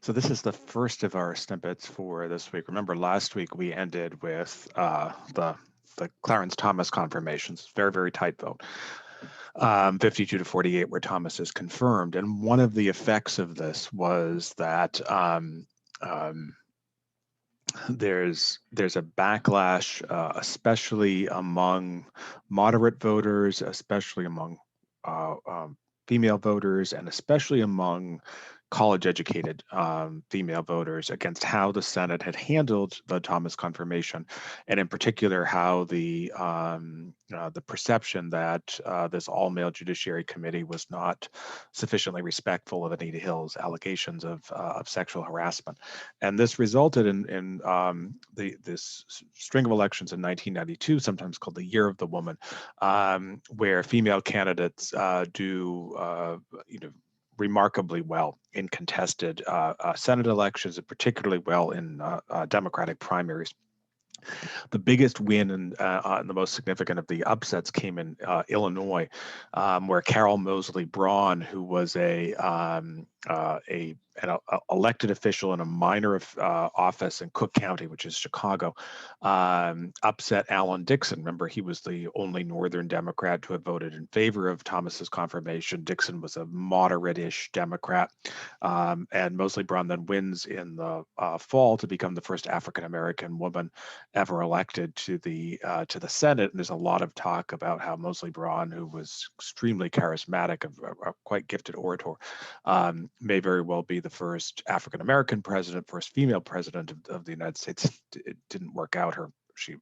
So this is the first of our snippets for this week. Remember, last week we ended with the Clarence Thomas confirmations. Very, very tight vote, 52 to 48, where Thomas is confirmed. And one of the effects of this was that um, there's a backlash, especially among moderate voters, especially among female voters, and especially among college-educated female voters against how the Senate had handled the Thomas confirmation, and in particular how the perception that this all-male Judiciary Committee was not sufficiently respectful of Anita Hill's allegations of sexual harassment. And this resulted in this string of elections in 1992, sometimes called the Year of the Woman, where female candidates do remarkably well in contested Senate elections, and particularly well in Democratic primaries. The biggest win and the most significant of the upsets came in Illinois, where Carol Moseley Braun, who was an elected official in a minor office in Cook County, which is Chicago, upset Alan Dixon. Remember, he was the only Northern Democrat to have voted in favor of Thomas's confirmation. Dixon was a moderate-ish Democrat, and Moseley Braun then wins in the fall to become the first African-American woman ever elected to the Senate. And there's a lot of talk about how Moseley Braun, who was extremely charismatic, a quite gifted orator, may very well be the first African American president, first female president of the United States. It didn't work out. She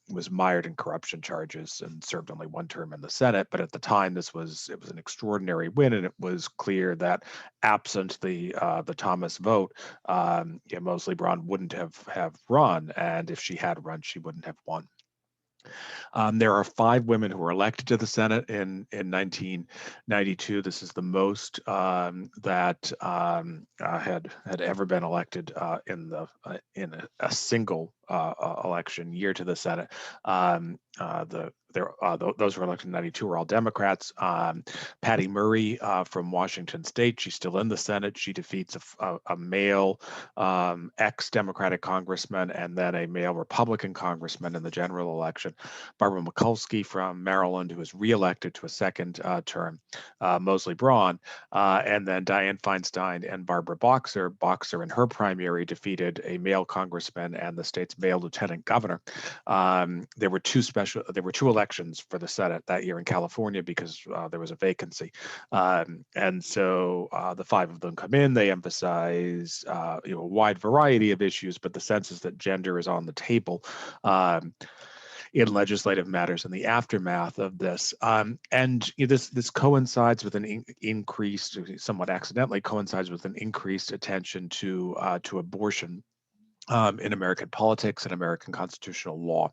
was mired in corruption charges and served only one term in the Senate. But at the time, it was an extraordinary win, and it was clear that absent the Thomas vote, Moseley Braun wouldn't have run, and if she had run, she wouldn't have won. There are 5 women who were elected to the Senate in 1992. This is the most that had ever been elected in a single election year to the Senate. Those who were elected in 92 were all Democrats. Patty Murray from Washington State, she's still in the Senate. She defeats a male ex-Democratic congressman and then a male Republican congressman in the general election. Barbara Mikulski from Maryland, who was reelected to a second term. Moseley Braun, and then Dianne Feinstein and Barbara Boxer. Boxer in her primary defeated a male congressman and the state's male lieutenant governor. There were two elections for the Senate that year in California because there was a vacancy, and so the 5 of them come in. They emphasize a wide variety of issues, but the sense is that gender is on the table in legislative matters in the aftermath of this. And this coincides with an increased, somewhat accidentally coincides with an increased attention to abortion in American politics and American constitutional law.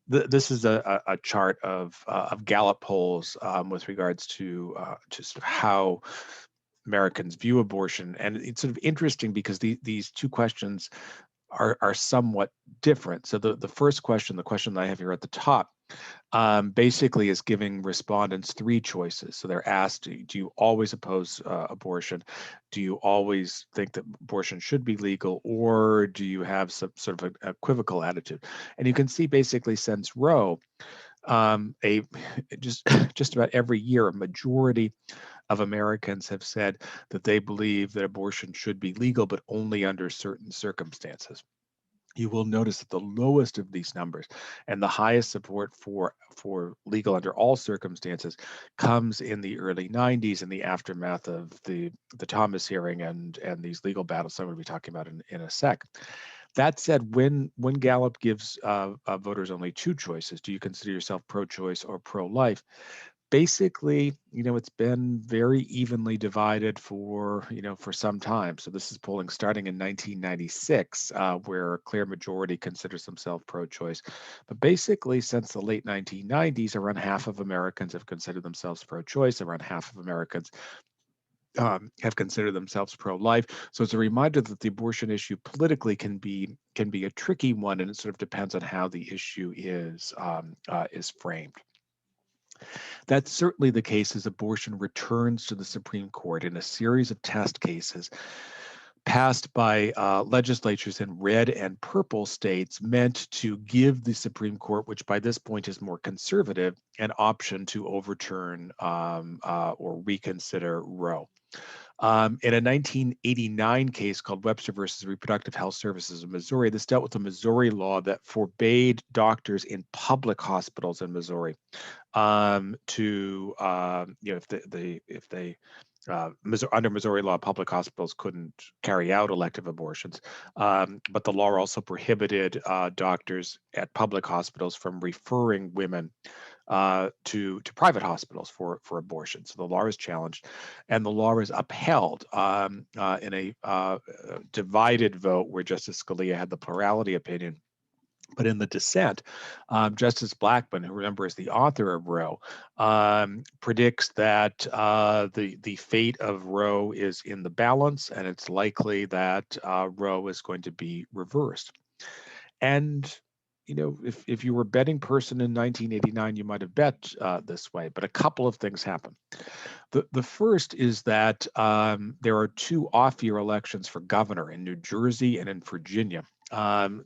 This is a chart of Gallup polls with regards to just how Americans view abortion, and it's sort of interesting because these two questions are somewhat different. So the first question, the question that I have here at the top, basically is giving respondents 3 choices. So they're asked, do you always oppose abortion? Do you always think that abortion should be legal? Or do you have some sort of an equivocal attitude? And you can see basically since Roe, just about every year, a majority of Americans have said that they believe that abortion should be legal, but only under certain circumstances. You will notice that the lowest of these numbers and the highest support for legal under all circumstances comes in the early 90s in the aftermath of the Thomas hearing and these legal battles I'm going to be talking about in a sec. That said, when Gallup gives voters only 2 choices, do you consider yourself pro-choice or pro-life? Basically, it's been very evenly divided for some time. So this is polling starting in 1996, where a clear majority considers themselves pro-choice. But basically, since the late 1990s, around half of Americans have considered themselves pro-choice. Around half of Americans have considered themselves pro-life. So it's a reminder that the abortion issue politically can be a tricky one, and it sort of depends on how the issue is framed. That's certainly the case as abortion returns to the Supreme Court in a series of test cases passed by legislatures in red and purple states meant to give the Supreme Court, which by this point is more conservative, an option to overturn or reconsider Roe. In a 1989 case called Webster versus Reproductive Health Services of Missouri, this dealt with a Missouri law that forbade doctors in public hospitals in Missouri to if they under Missouri law, public hospitals couldn't carry out elective abortions, but the law also prohibited doctors at public hospitals from referring women to private hospitals for abortion. So the law is challenged, and the law is upheld in a divided vote where Justice Scalia had the plurality opinion. But in the dissent, Justice Blackmun, who remember is the author of Roe, predicts that the fate of Roe is in the balance, and it's likely that Roe is going to be reversed. And if you were a betting person in 1989, you might have bet this way. But a couple of things happen. The first is that there are two off-year elections for governor in New Jersey and in Virginia.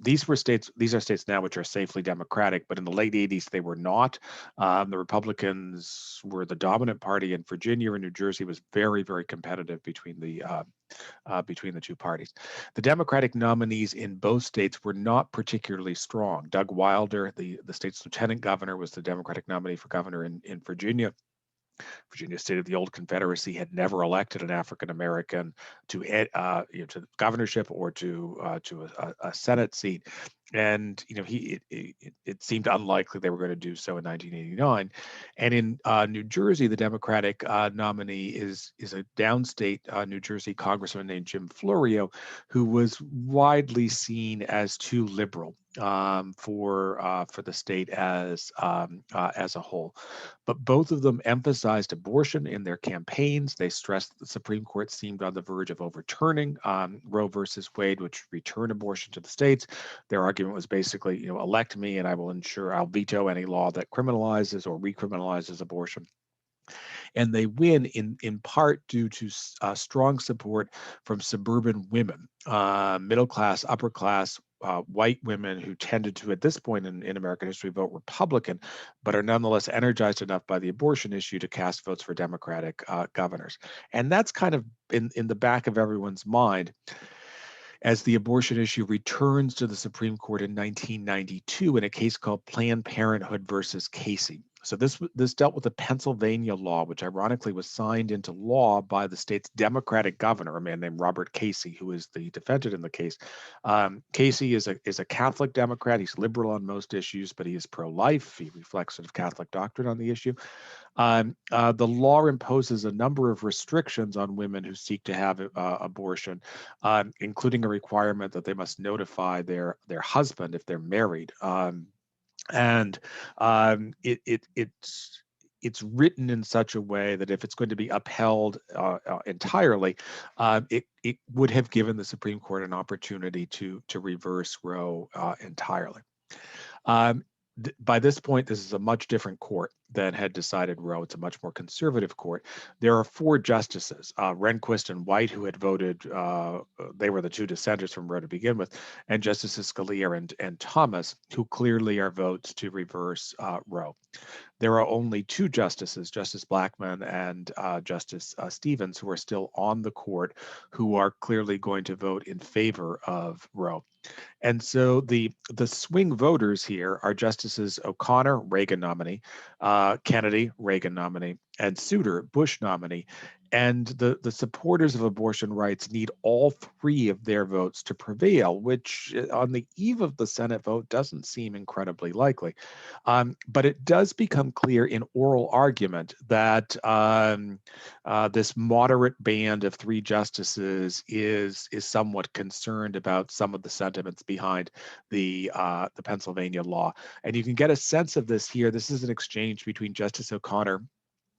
These are states now which are safely Democratic, but in the late 80s they were not. The Republicans were the dominant party in Virginia, and New Jersey was very, very competitive between the two parties. The Democratic nominees in both states were not particularly strong. Doug Wilder, the state's lieutenant governor, was the Democratic nominee for governor in Virginia. Virginia State of the old Confederacy had never elected an African American to to the governorship or to a Senate seat, and it seemed unlikely they were going to do so in 1989. And in New Jersey, the Democratic nominee is a downstate New Jersey congressman named Jim Florio, who was widely seen as too liberal for the state as a whole. But both of them emphasized abortion in their campaigns. They stressed that the Supreme Court seemed on the verge of overturning Roe versus Wade, which returned abortion to the states. Their argument was basically, elect me and I'll veto any law that criminalizes or recriminalizes abortion. And they win in part due to strong support from suburban women, middle class, upper class, white women who tended to, at this point in American history, vote Republican, but are nonetheless energized enough by the abortion issue to cast votes for Democratic governors. And that's kind of in the back of everyone's mind as the abortion issue returns to the Supreme Court in 1992 in a case called Planned Parenthood versus Casey. So this dealt with a Pennsylvania law, which ironically was signed into law by the state's Democratic governor, a man named Robert Casey, who is the defendant in the case. Casey is a Catholic Democrat. He's liberal on most issues, but he is pro-life. He reflects sort of Catholic doctrine on the issue. The law imposes a number of restrictions on women who seek to have abortion, including a requirement that they must notify their husband if they're married. And it's written in such a way that if it's going to be upheld entirely, it would have given the Supreme Court an opportunity to reverse Roe entirely. By this point, this is a much different court than had decided Roe. It's a much more conservative court. There are four justices, Rehnquist and White, who had voted. They were the two dissenters from Roe to begin with, and Justices Scalia and Thomas, who clearly are votes to reverse Roe. There are only two justices, Justice Blackmun and Justice Stevens, who are still on the court, who are clearly going to vote in favor of Roe. And so the swing voters here are Justices O'Connor, Reagan nominee, Kennedy, Reagan nominee, and Souter, Bush nominee. And the supporters of abortion rights need all three of their votes to prevail, which on the eve of the Senate vote doesn't seem incredibly likely. But it does become clear in oral argument that this moderate band of three justices is somewhat concerned about some of the sentiments behind the Pennsylvania law. And you can get a sense of this here. This is an exchange between Justice O'Connor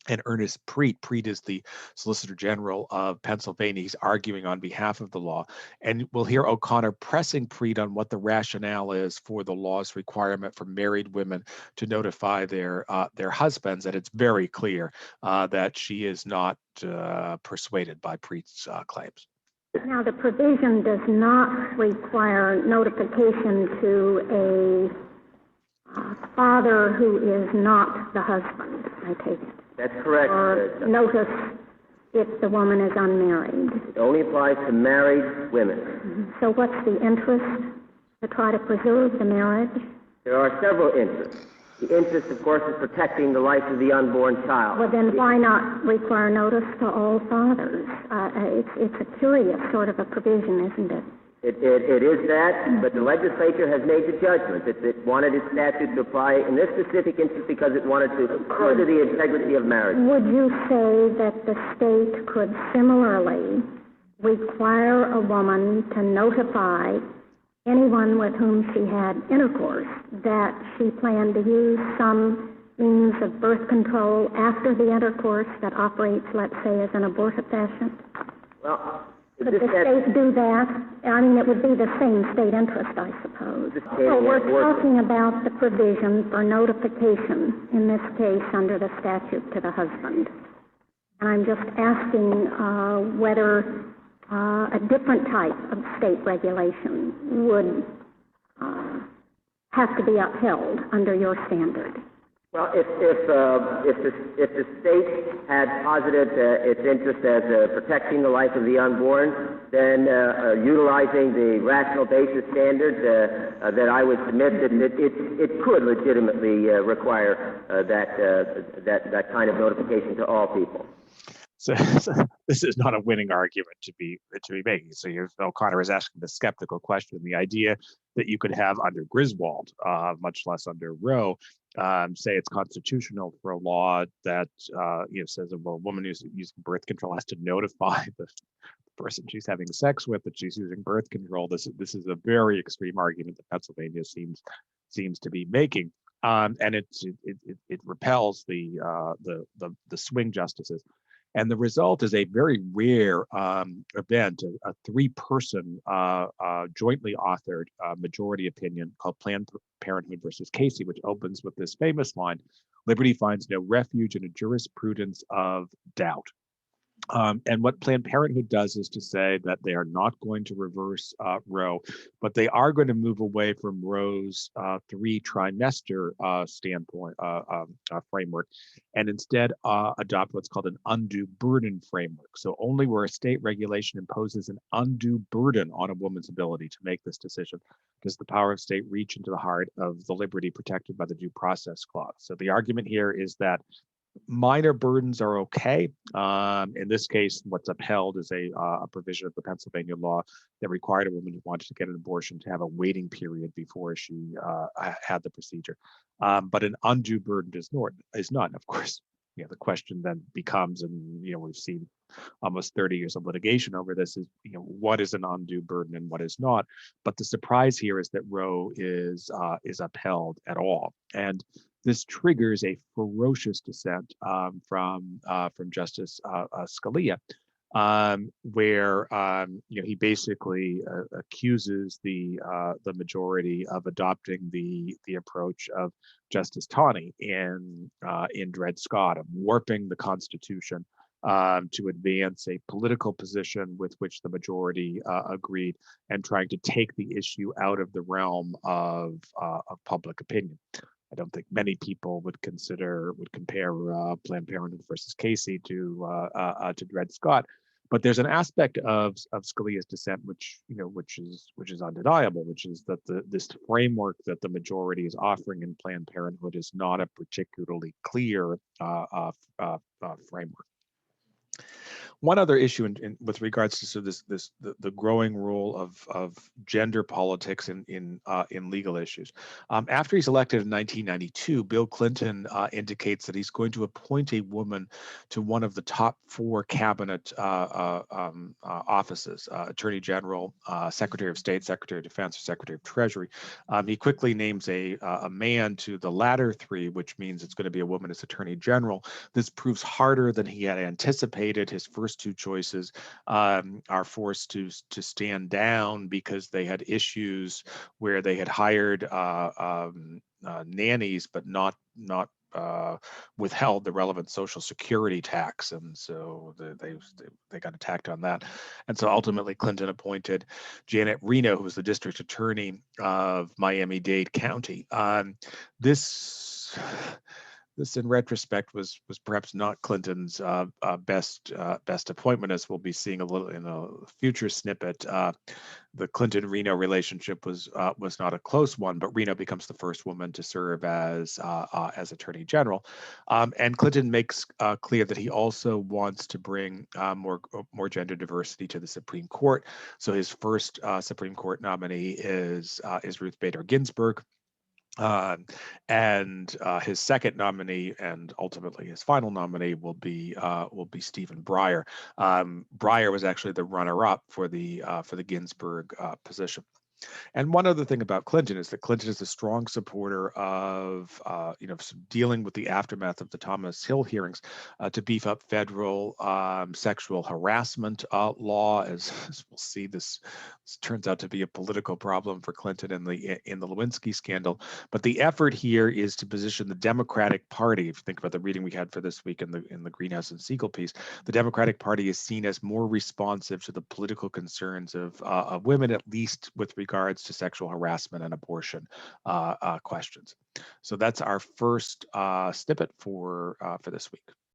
and Ernest Preet. Preet is the Solicitor General of Pennsylvania. He's arguing on behalf of the law. And we'll hear O'Connor pressing Preet on what the rationale is for the law's requirement for married women to notify their husbands. And it's very clear that she is not persuaded by Preet's claims. Now, the provision does not require notification to a father who is not the husband, I take it. That's correct. Or notice if the woman is unmarried. It only applies to married women. So what's the interest to try to preserve the marriage? There are several interests. The interest, of course, is protecting the life of the unborn child. Well, then why not require notice to all fathers? It's a curious sort of a provision, isn't it? It is that, but the legislature has made the judgment that it wanted its statute to apply in this specific instance because it wanted to further the integrity of marriage. Would you say that the state could similarly require a woman to notify anyone with whom she had intercourse that she planned to use some means of birth control after the intercourse that operates, let's say, as an abortifacient? Well, Could the state do that? I mean, it would be the same state interest, I suppose. So we're talking about the provision for notification, in this case, under the statute to the husband. And I'm just asking whether a different type of state regulation would have to be upheld under your standard. Well, if the state had posited its interest as protecting the life of the unborn, then utilizing the rational basis standard that I would submit, that it could legitimately require that kind of notification to all people. So this is not a winning argument to be making. So O'Connor is asking the skeptical question. The idea that you could have under Griswold, much less under Roe, say it's constitutional for a law that says a woman who's using birth control has to notify the person she's having sex with that she's using birth control. This is a very extreme argument that Pennsylvania seems to be making, and it repels the swing justices. And the result is a very rare event, a three-person jointly authored majority opinion called Planned Parenthood versus Casey, which opens with this famous line: "Liberty finds no refuge in a jurisprudence of doubt." And what Planned Parenthood does is to say that they are not going to reverse Roe, but they are going to move away from Roe's three-trimester standpoint framework, and instead adopt what's called an undue burden framework. So only where a state regulation imposes an undue burden on a woman's ability to make this decision does the power of state reach into the heart of the liberty protected by the Due Process Clause. So the argument here is that minor burdens are okay. In this case, what's upheld is a provision of the Pennsylvania law that required a woman who wanted to get an abortion to have a waiting period before she had the procedure. But an undue burden is not. Of course, the question then becomes, and we've seen almost 30 years of litigation over this, is what is an undue burden and what is not. But the surprise here is that Roe is upheld at all, and this triggers a ferocious dissent from Justice Scalia, where he basically accuses the majority of adopting the approach of Justice Taney in Dred Scott, of warping the Constitution to advance a political position with which the majority agreed, and trying to take the issue out of the realm of public opinion. I don't think many people would compare Planned Parenthood versus Casey to Dred Scott, but there's an aspect of Scalia's dissent which is undeniable, which is that this framework that the majority is offering in Planned Parenthood is not a particularly clear framework. One other issue with regards to sort of the growing role of gender politics in legal issues. After he's elected in 1992, Bill Clinton indicates that he's going to appoint a woman to one of the top 4 cabinet offices: Attorney General, Secretary of State, Secretary of Defense, or Secretary of Treasury. He quickly names a man to the latter 3, which means it's going to be a woman as Attorney General. This proves harder than he had anticipated. His first 2 choices are forced to stand down because they had issues where they had hired nannies, but not withheld the relevant Social Security tax, and so they got attacked on that. And so ultimately, Clinton appointed Janet Reno, who was the district attorney of Miami-Dade County. This in retrospect was perhaps not Clinton's best appointment, as we'll be seeing a little in a future snippet. The Clinton-Reno relationship was not a close one, but Reno becomes the first woman to serve as Attorney General, and Clinton makes clear that he also wants to bring more gender diversity to the Supreme Court. So his first Supreme Court nominee is Ruth Bader Ginsburg. And his second nominee, and ultimately his final nominee, will be Stephen Breyer. Breyer was actually the runner-up for the Ginsburg position. And one other thing about Clinton is that Clinton is a strong supporter of, dealing with the aftermath of the Thomas Hill hearings to beef up federal sexual harassment law. As we'll see, this turns out to be a political problem for Clinton in the Lewinsky scandal. But the effort here is to position the Democratic Party. If you think about the reading we had for this week in the Greenhouse and Siegel piece, the Democratic Party is seen as more responsive to the political concerns of women, at least with regards to sexual harassment and abortion questions. So that's our first snippet for this week.